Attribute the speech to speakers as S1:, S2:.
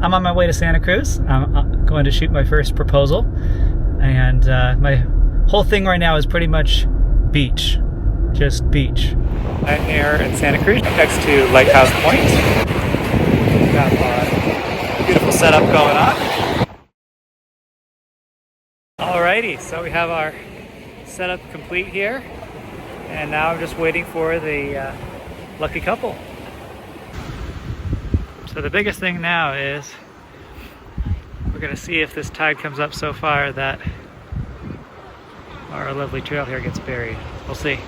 S1: I'm on my way to Santa Cruz. I'm going to shoot my first proposal, and my whole thing right now is pretty much beach, just beach. I'm here in Santa Cruz next to Lighthouse Point. Got a beautiful setup going on. Alrighty, so we have our setup complete here, and now I'm just waiting for the lucky couple. So the biggest thing now is we're going to see if this tide comes up so far that our lovely trail here gets buried. We'll see.